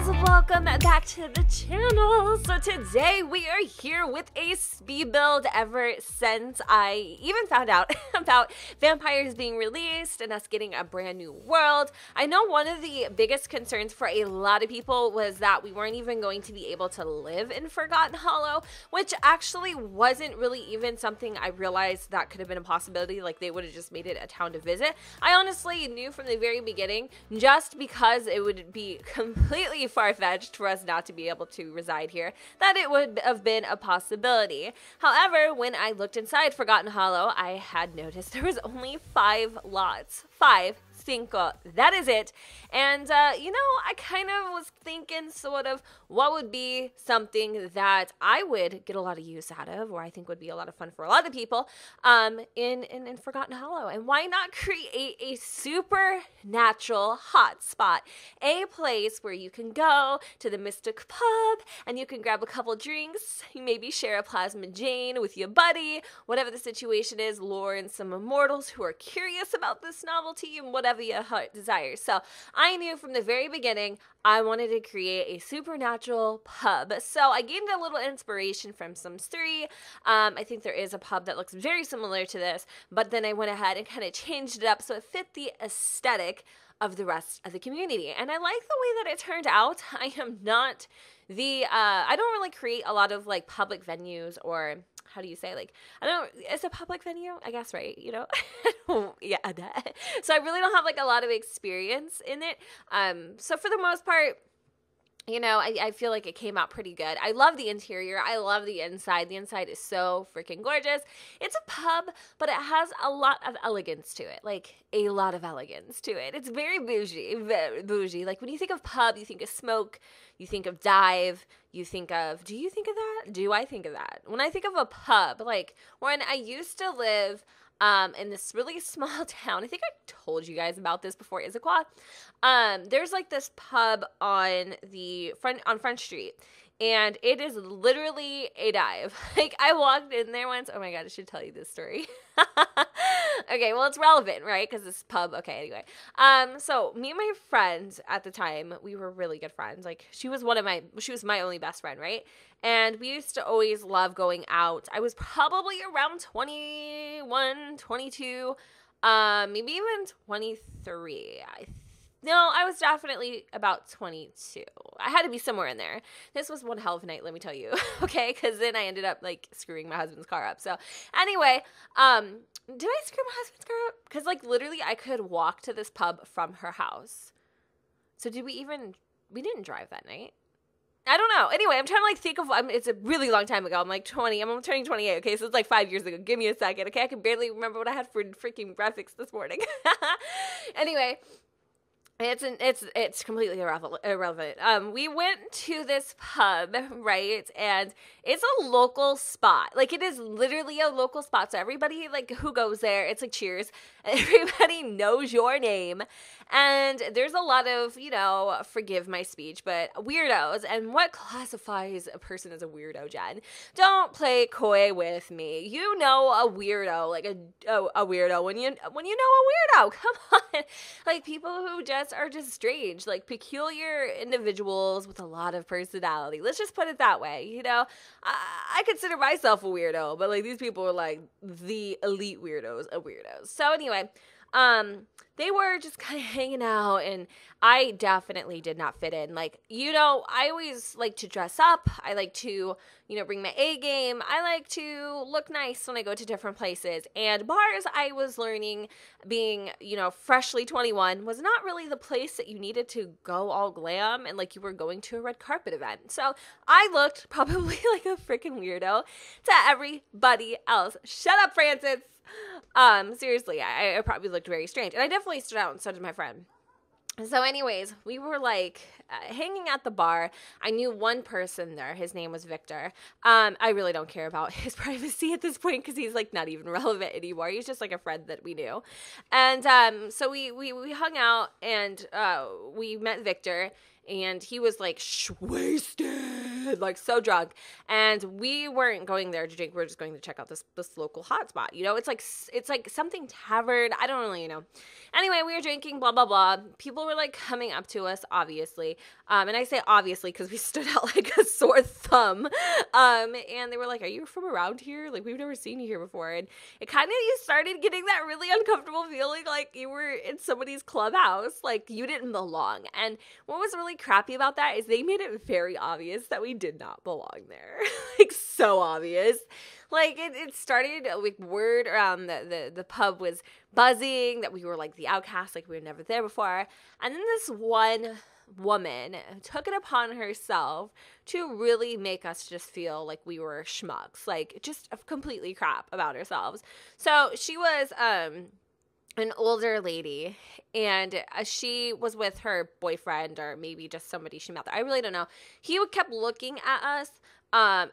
guys, welcome back to the channel. So today we are here with a speed build. Ever since I even found out about vampires being released and us getting a brand new world, I know one of the biggest concerns for a lot of people was that we weren't even going to be able to live in Forgotten Hollow, which actually wasn't really even something I realized that could have been a possibility. Like, they would have just made it a town to visit. I honestly knew from the very beginning, just because it would be completely far-fetched for us not to be able to reside here, that it would have been a possibility. However, when I looked inside Forgotten Hollow, I had noticed there was only 5 lots. 5 that is it. And you know, I kind of was thinking sort of what would be something that I would get a lot of use out of, or I think would be a lot of fun for a lot of people in Forgotten Hollow. And why not create a supernatural hotspot, a place where you can go to the Mystic Pub and you can grab a couple drinks, you maybe share a Plasma Jane with your buddy, whatever the situation is, lure in some immortals who are curious about this novelty and whatever your heart desires. So I knew from the very beginning I wanted to create a supernatural pub. So I gained a little inspiration from Sims 3. I think there is a pub that looks very similar to this, but then I went ahead and kind of changed it up so it fit the aesthetic of the rest of the community. And I like the way that it turned out. I am not the, I don't really create a lot of like public venues, or how do you say, like, I don't, it's a public venue, I guess, right? You know? Yeah. So I really don't have like a lot of experience in it. So for the most part, you know, I feel like it came out pretty good. I love the interior. I love the inside. The inside is so freaking gorgeous. It's a pub, but it has a lot of elegance to it. Like, a lot of elegance to it. It's very bougie. Very bougie. Like, when you think of pub, you think of smoke. You think of dive. You think of... Do you think of that? Do I think of that? When I think of a pub, like, when I used to live... in this really small town, I think I told you guys about this before, Issaquah. There's like this pub on Front Street, and it is literally a dive. Like, I walked in there once. Oh my god, I should tell you this story. Okay, well, it's relevant, right? Because this pub. Okay, anyway. So me and my friend at the time, we were really good friends. Like, she was my only best friend, right? And we used to always love going out. I was probably around 21, 22, maybe even 23. I was definitely about 22. I had to be somewhere in there. This was one hell of a night, let me tell you. Okay, because then I ended up like screwing my husband's car up. So anyway, did I screw my husband's car up? Because like literally I could walk to this pub from her house. So we didn't drive that night. I don't know. Anyway, I'm trying to like think of, it's a really long time ago. I'm like 20. I'm turning 28. Okay, so it's like 5 years ago. Give me a second. Okay, I can barely remember what I had for freaking breakfast this morning. Anyway, it's completely irrelevant. We went to this pub, right? And it's a local spot. Like, it is literally a local spot. So everybody like who goes there, it's like Cheers. Everybody knows your name. And there's a lot of, you know, forgive my speech, but weirdos. And what classifies a person as a weirdo, Jen? Don't play coy with me. You know a weirdo, like a weirdo when you know a weirdo. Come on. Like, people who are just strange, like peculiar individuals with a lot of personality. Let's just put it that way. You know, I consider myself a weirdo, but like these people are like the elite weirdos of weirdos. So anyway, they were just kind of hanging out, and I definitely did not fit in. Like, you know, I always like to dress up. I like to, you know, bring my A game. I like to look nice when I go to different places. And bars, I was learning, being, you know, freshly 21, was not really the place that you needed to go all glam and like you were going to a red carpet event. So I looked probably like a freaking weirdo to everybody else. Shut up, Francis. Seriously, I probably looked very strange. And I definitely stood out, and so did my friend. So anyways, we were like hanging at the bar. I knew one person there. His name was Victor. I really don't care about his privacy at this point because he's like not even relevant anymore. He's just like a friend that we knew. And so we hung out, and we met Victor. and he was like wasted, like so drunk. And we weren't going there to drink. We were just going to check out this local hotspot. You know, it's like something tavern. I don't really know. Anyway, we were drinking, blah, blah, blah. People were like coming up to us, obviously. And I say obviously because we stood out like a sore thumb. And they were like, are you from around here? Like, we've never seen you here before. And it kind of, you started getting that really uncomfortable feeling like you were in somebody's clubhouse, like you didn't belong. And what was really crappy about that is they made it very obvious that we did not belong there. Like, so obvious. Like, it started with word around the pub was buzzing that we were like the outcasts, like we were never there before. And then this one woman took it upon herself to really make us just feel like we were schmucks, like just completely crap about ourselves. So she was an older lady, and she was with her boyfriend or maybe just somebody she met there. I really don't know. He kept looking at us.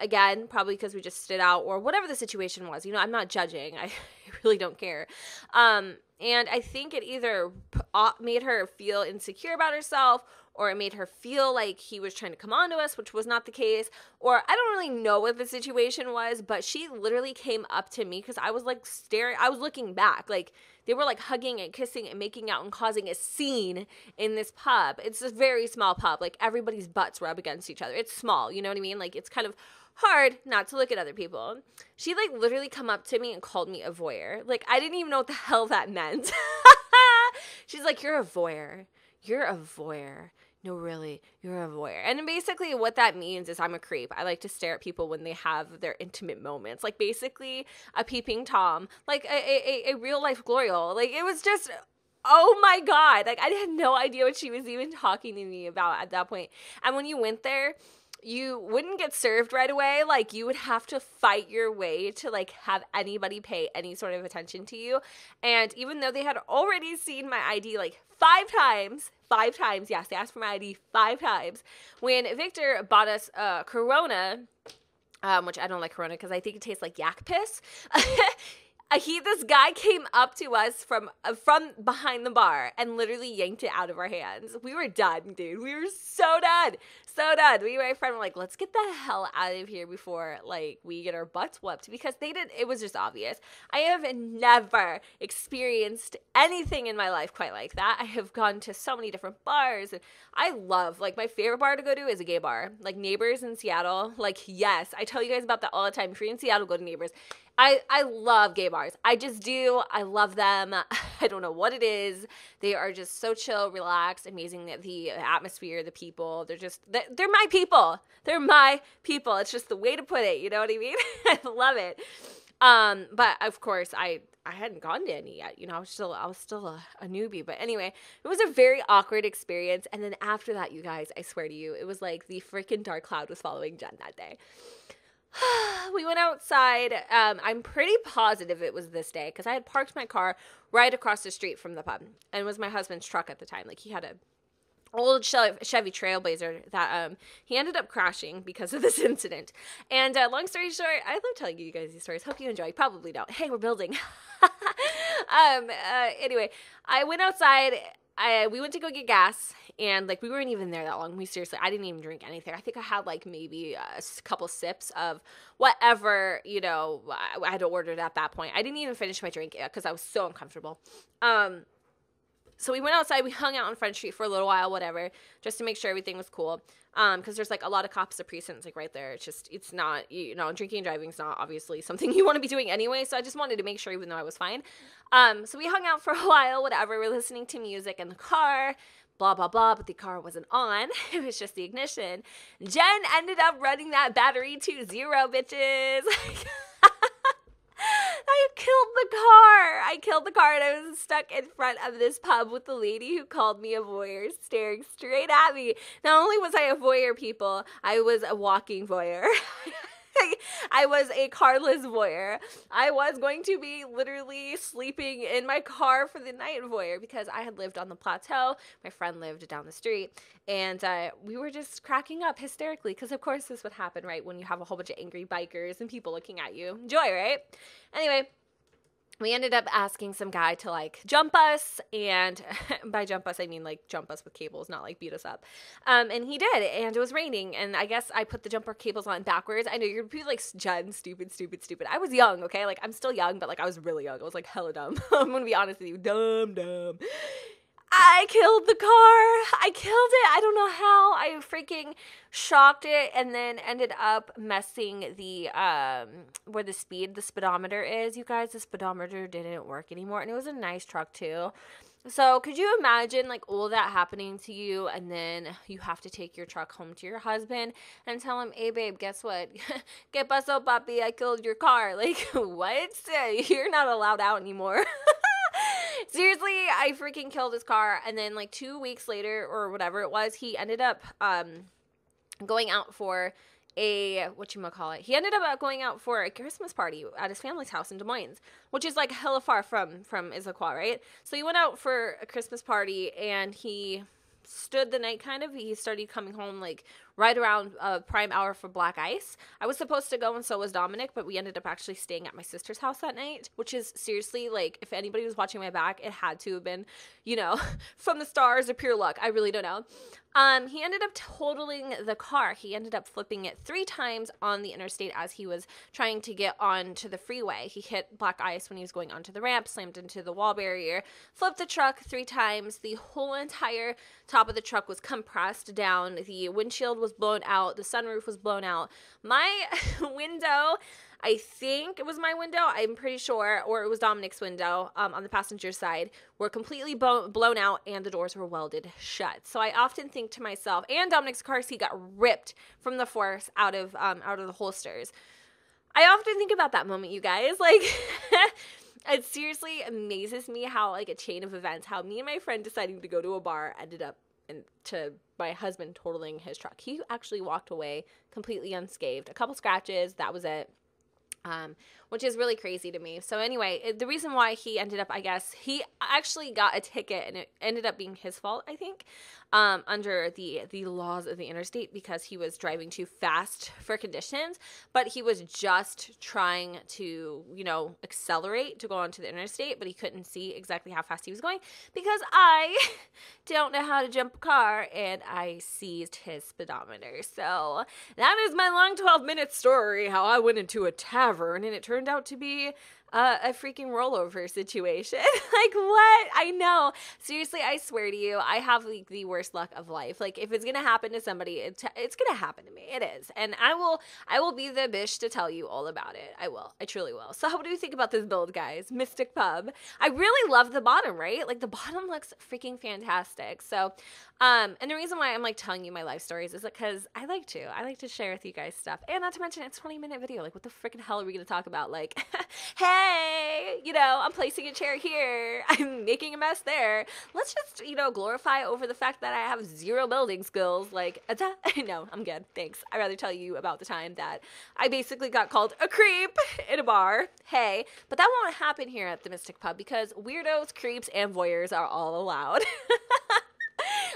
Again, probably because we just stood out or whatever the situation was. You know, I'm not judging. I really don't care. And I think it either made her feel insecure about herself, or it made her feel like he was trying to come on to us, which was not the case. Or I don't really know what the situation was, but she literally came up to me because I was like staring. I was looking back. Like, they were like hugging and kissing and making out and causing a scene in this pub. It's a very small pub. Like, everybody's butts rub against each other. It's small, you know what I mean? Like, it's kind of hard not to look at other people. She like literally come up to me and called me a voyeur. Like, I didn't even know what the hell that meant. She's like, you're a voyeur. You're a voyeur. No, really, you're a voyeur. And basically what that means is I'm a creep. I like to stare at people when they have their intimate moments. Like, basically a peeping Tom. Like a real life glory hole. Like, it was just, oh my God. Like, I had no idea what she was even talking to me about at that point. And when you went there, you wouldn't get served right away. Like, you would have to fight your way to like have anybody pay any sort of attention to you. And even though they had already seen my ID like 5 times, yes, they asked for my ID 5 times. When Victor bought us Corona, which I don't like Corona because I think it tastes like yak piss. This guy came up to us from behind the bar and literally yanked it out of our hands. We were done, dude. We were so done. So done. Me and my friend were like, let's get the hell out of here before like we get our butts whooped, because it was just obvious. I have never experienced anything in my life quite like that. I have gone to so many different bars, and I love, like, my favorite bar to go to is a gay bar. Like Neighbors in Seattle. Like, yes, I tell you guys about that all the time. If you're in Seattle, go to Neighbors. I love gay bars. I just do. I love them. I don't know what it is. They are just so chill, relaxed, amazing. The atmosphere, the people, they're my people. They're my people. It's just the way to put it. You know what I mean? I love it. But of course I hadn't gone to any yet. You know, I was still a newbie. But anyway, it was a very awkward experience. And then after that, you guys, I swear to you, it was like the freaking dark cloud was following Jen that day. We went outside. I'm pretty positive it was this day because I had parked my car right across the street from the pub, and it was my husband's truck at the time. Like, he had a old Chevy Trailblazer that he ended up crashing because of this incident. And long story short, I love telling you guys these stories. Hope you enjoy. Probably don't. Hey, we're building. Anyway, I went outside. We went to go get gas, and like we weren't even there that long. I didn't even drink anything. I think I had like maybe a couple sips of whatever, you know, I had ordered at that point. I didn't even finish my drink because I was so uncomfortable. So we went outside, we hung out on Front Street for a little while, whatever, just to make sure everything was cool. Because there's like a lot of cops at precincts like right there. It's not, you know, drinking and driving is not obviously something you want to be doing anyway. So I just wanted to make sure, even though I was fine. So we hung out for a while, whatever. We're listening to music in the car, blah, blah, blah. But the car wasn't on. It was just the ignition. Jen ended up running that battery to 0, bitches. I killed the car, and I was stuck in front of this pub with the lady who called me a voyeur, staring straight at me. Not only was I a voyeur, people, I was a walking voyeur. I was a carless voyeur. I was going to be literally sleeping in my car for the night voyeur because I had lived on the plateau. My friend lived down the street, and we were just cracking up hysterically because, of course, this would happen, right, when you have a whole bunch of angry bikers and people looking at you. Enjoy, right? Anyway, we ended up asking some guy to like jump us, and by jump us I mean like jump us with cables, not like beat us up. And he did, and it was raining, and I guess I put the jumper cables on backwards. I know you're gonna be like, Jen, stupid. I was young, okay? Like, I'm still young, but like I was really young. I was like hella dumb. I'm gonna be honest with you, dumb. I killed the car. I killed it. I don't know how. I freaking shocked it, and then ended up messing the where the speedometer is. You guys, the speedometer didn't work anymore, and it was a nice truck too. So could you imagine like all that happening to you, and then you have to take your truck home to your husband and tell him, "Hey babe, guess what? ¿Qué pasó, papi? I killed your car." Like, what? You're not allowed out anymore. Seriously, I freaking killed his car. And then like 2 weeks later or whatever it was, he ended up going out for he ended up going out for a Christmas party at his family's house in Des Moines, which is like hella far from Issaquah, right? So he went out for a Christmas party, and he stood the night kind of. He started coming home like right around prime hour for black ice. I was supposed to go, and so was Dominic, but we ended up actually staying at my sister's house that night, which is seriously like, if anybody was watching my back, it had to have been, you know, from the stars or pure luck. I really don't know. He ended up totaling the car. He ended up flipping it 3 times on the interstate as he was trying to get onto the freeway. He hit black ice when he was going onto the ramp, slammed into the wall barrier, flipped the truck 3 times. The whole entire top of the truck was compressed down. The windshield was blown out. The sunroof was blown out. My window, I think it was my window, I'm pretty sure, or it was Dominic's window on the passenger side, were completely blown out, and the doors were welded shut. So I often think to myself, and Dominic's car seat got ripped from the force out of the holsters. I often think about that moment, you guys. Like, it seriously amazes me how, like, a chain of events, how me and my friend deciding to go to a bar ended up to my husband totaling his truck. He actually walked away completely unscathed. A couple scratches, that was it. Which is really crazy to me. So anyway, the reason why he ended up, I guess, he actually got a ticket, and it ended up being his fault, I think, under the laws of the interstate, because he was driving too fast for conditions, but he was just trying to, you know, accelerate to go onto the interstate, but he couldn't see exactly how fast he was going, because I don't know how to jump a car, and I seized his speedometer. So that is my long 12-minute story, how I went into a tavern, and it turned out to be a freaking rollover situation. Like, what? I know. Seriously, I swear to you, I have like the worst luck of life. Like, if it's gonna happen to somebody, it's gonna happen to me. It is, and I will be the bitch to tell you all about it. I will. I truly will. So, what do you think about this build, guys? Mystic Pub. I really love the bottom, right? Like, the bottom looks freaking fantastic. So, and the reason why I'm like telling you my life stories is because I like to share with you guys stuff, and not to mention it's a 20-minute video. Like, what the freaking hell are we gonna talk about? Like, hey, you know, I'm placing a chair here, I'm making a mess there. Let's just, you know, glorify over the fact that I have 0 building skills. Like, no, I'm good, thanks. I'd rather tell you about the time that I basically got called a creep in a bar. Hey, but that won't happen here at the Mystic Pub, because weirdos, creeps, and voyeurs are all allowed.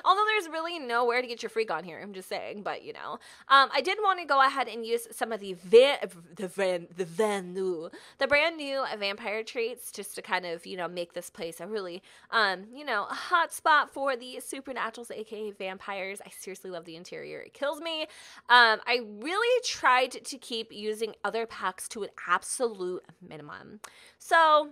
Although there's really nowhere to get your freak on here, I'm just saying. But, you know, I did want to go ahead and use some of the brand new vampire treats, just to kind of, you know, make this place a really, you know, a hot spot for the supernaturals, aka vampires. I seriously love the interior. It kills me. I really tried to keep using other packs to an absolute minimum. So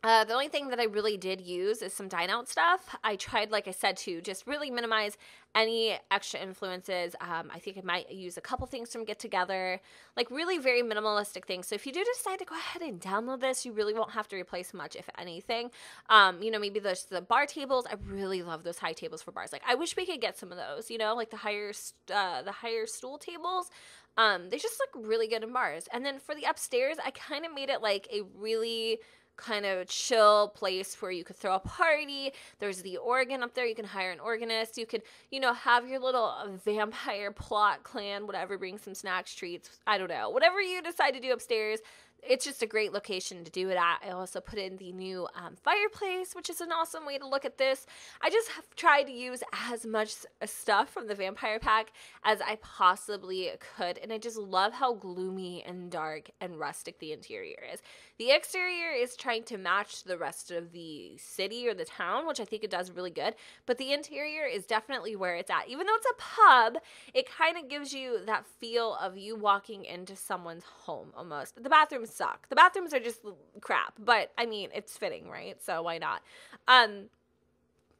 the only thing that I really did use is some dine out stuff. I tried, like I said, to just really minimize any extra influences. I think I might use a couple things from Get Together, like really very minimalistic things. So if you do decide to go ahead and download this, you really won't have to replace much, if anything. You know, maybe there's the bar tables. I really love those high tables for bars. Like, I wish we could get some of those, you know, like the higher stool tables. They just look really good in bars. And then for the upstairs, I kind of made it like a really kind of chill place where you could throw a party. There's the organ up there. You can hire an organist. You could, you know, have your little vampire plot clan, whatever, bring some snacks, treats. I don't know. Whatever you decide to do upstairs, it's just a great location to do it at. I also put in the new fireplace, which is an awesome way to look at this. I just have tried to use as much stuff from the Vampire Pack as I possibly could, and I just love how gloomy and dark and rustic the interior is. The exterior is trying to match the rest of the city or the town, which I think it does really good, but the interior is definitely where it's at. Even though it's a pub, it kind of gives you that feel of you walking into someone's home almost. The bathrooms suck. The bathrooms are just crap, but I mean, it's fitting, right? So why not?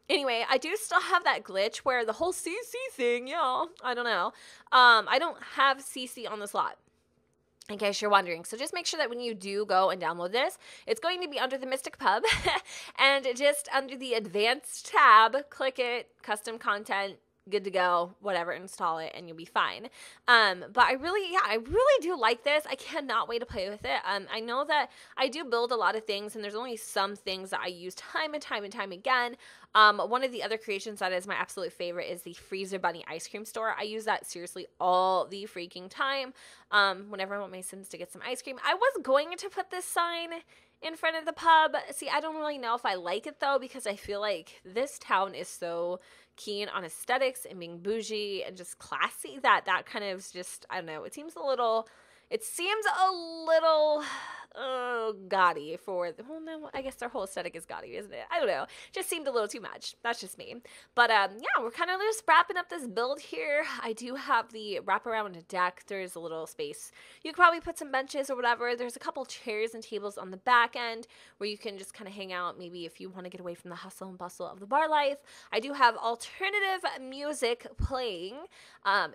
Anyway, I do still have that glitch where the whole CC thing, yeah, I don't know. I don't have CC on the slot, in case you're wondering. So just make sure that when you do go and download this, it's going to be under the Mystic Pub and just under the Advanced tab, click it, custom content, good to go, whatever, install it, and you'll be fine. But I really do like this. I cannot wait to play with it. I know that I do build a lot of things, and there's only some things that I use time and time and time again. One of the other creations that is my absolute favorite is the Freezer Bunny ice cream store. I use that seriously all the freaking time. Whenever I want my Sims to get some ice cream. I was going to put this sign in front of the pub. See, I don't really know if I like it though, because I feel like this town is so keen on aesthetics and being bougie and just classy that kind of is just, I don't know, it seems a little gaudy for, well, no, I guess their whole aesthetic is gaudy, isn't it? I don't know. Just seemed a little too much. That's just me. But yeah, we're kind of just wrapping up this build here. I do have the wraparound deck. There's a little space. You could probably put some benches or whatever. There's a couple chairs and tables on the back end where you can just kind of hang out, maybe if you want to get away from the hustle and bustle of the bar life. I do have alternative music playing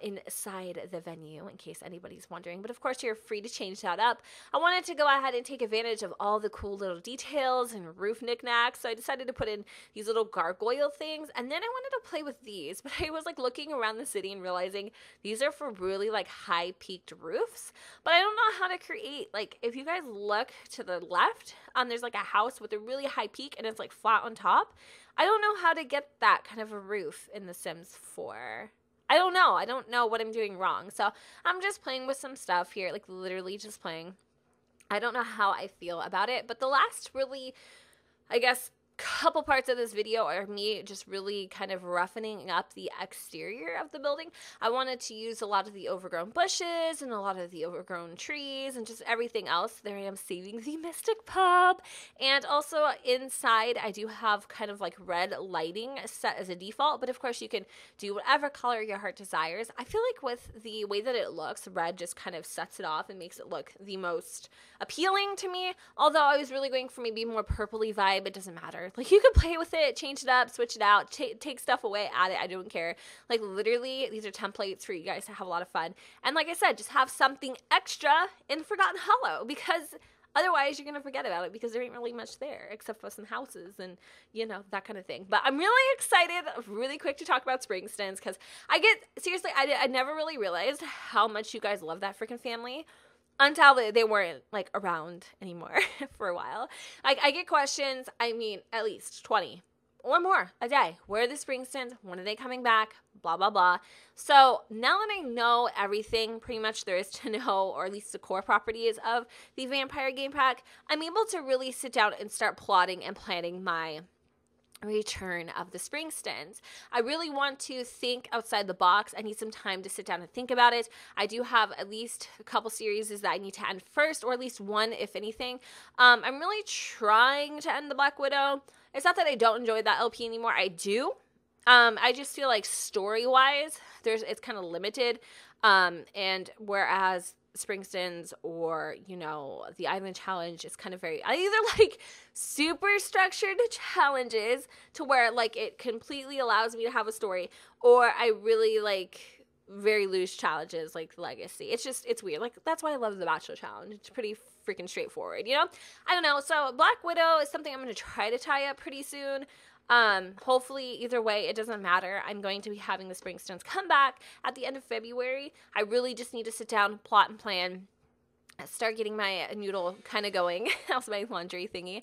inside the venue, in case anybody's wondering. But of course, you're free to change that up. I wanted to go ahead and take advantage of all the cool little details and roof knickknacks, so I decided to put in these little gargoyle things, and then I wanted to play with these, but I was like looking around the city and realizing these are for really like high peaked roofs, but I don't know how to create, like, if you guys look to the left, there's like a house with a really high peak and it's like flat on top. I don't know how to get that kind of a roof in The Sims 4. I don't know what I'm doing wrong. So I'm just playing with some stuff here, like literally just playing. I don't know how I feel about it, but the last really, I guess, couple parts of this video are me just really kind of roughening up the exterior of the building. I wanted to use a lot of the overgrown bushes and a lot of the overgrown trees and just everything else. There I am saving the Mystic Pub. And also inside I do have kind of like red lighting set as a default, but of course you can do whatever color your heart desires. I feel like with the way that it looks, red just kind of sets it off and makes it look the most appealing to me. Although I was really going for maybe more purpley vibe, it doesn't matter. Like, you can play with it, change it up, switch it out, take stuff away, add it, I don't care. Like, literally, these are templates for you guys to have a lot of fun. And like I said, just have something extra in Forgotten Hollow, because otherwise you're going to forget about it, because there ain't really much there, except for some houses and, you know, that kind of thing. But I'm really excited, really quick to talk about Springstons, because seriously, I never really realized how much you guys love that freaking family. Until they weren't, like, around anymore for a while. Like, I get questions, I mean, at least 20 or more a day. Where are the Springstons? When are they coming back? Blah, blah, blah. So, now that I know everything pretty much there is to know, or at least the core properties of the Vampire Game Pack, I'm able to really sit down and start plotting and planning my return of the Springstons. I really want to think outside the box. I need some time to sit down and think about it. I do have at least a couple series that I need to end first, or at least one, if anything. I'm really trying to end the Black Widow. It's not that I don't enjoy that LP anymore. I do. I just feel like story-wise, it's kind of limited. And whereas Springstons or, you know, the Island Challenge is kind of I either like super structured challenges to where like it completely allows me to have a story, or I really like very loose challenges like Legacy. It's weird. Like, that's why I love the Bachelor Challenge. It's pretty freaking straightforward, you know? I don't know. So Black Widow is something I'm going to try to tie up pretty soon. Hopefully, either way, it doesn't matter. I'm going to be having the Springstons come back at the end of February. I really just need to sit down, plot and plan, start getting my noodle kind of going, that's my laundry thingy,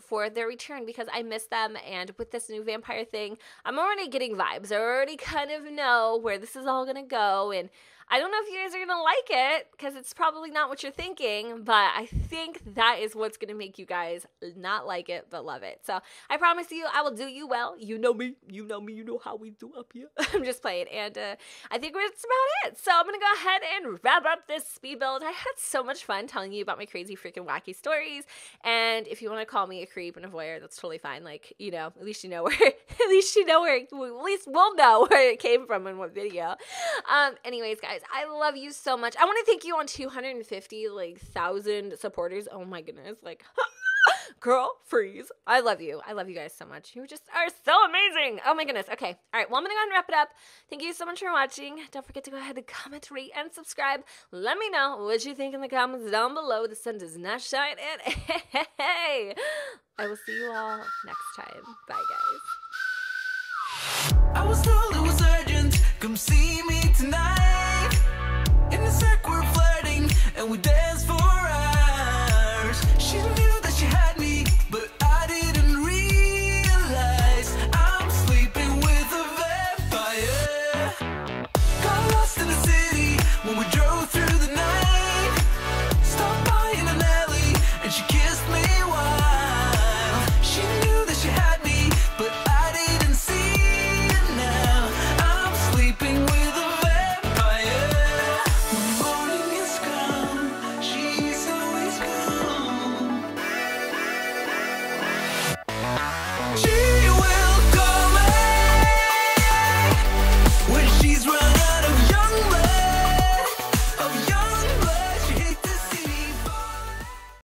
for their return, because I miss them. And with this new vampire thing, I'm already getting vibes. I already kind of know where this is all gonna go, and I don't know if you guys are gonna like it because it's probably not what you're thinking, but I think that is what's gonna make you guys not like it but love it. So I promise you, I will do you well. You know me, you know me, you know how we do up here. I'm just playing, and I think that's about it. So I'm gonna go ahead and wrap up this speed build. I had so much fun telling you about my crazy freaking wacky stories, and if you want to call me a creep and a voyeur, that's totally fine. Like, you know, at least you know where, at least we'll know where it came from in what video. Anyways, guys, I love you so much. I want to thank you on 250,000 supporters. Oh my goodness, like, girl, freeze. I love you. I love you guys so much. You just are so amazing. Oh my goodness. Okay. All right. Well, I'm going to go ahead and wrap it up. Thank you so much for watching. Don't forget to go ahead and comment, rate, and subscribe. Let me know what you think in the comments down below. The sun does not shine. And hey, I will see you all next time. Bye, guys. I was told it was urgent. Come see me tonight. In the circle we're flirting and we dance for hours. She knew that she had me, but I didn't realize I'm sleeping with a vampire. Got lost in the city when we drove through the night. Stopped by in an alley and she kissed me wild. She knew that she had me, but I didn't see it now. I'm sleeping with a vampire. When morning has come, she's always gone.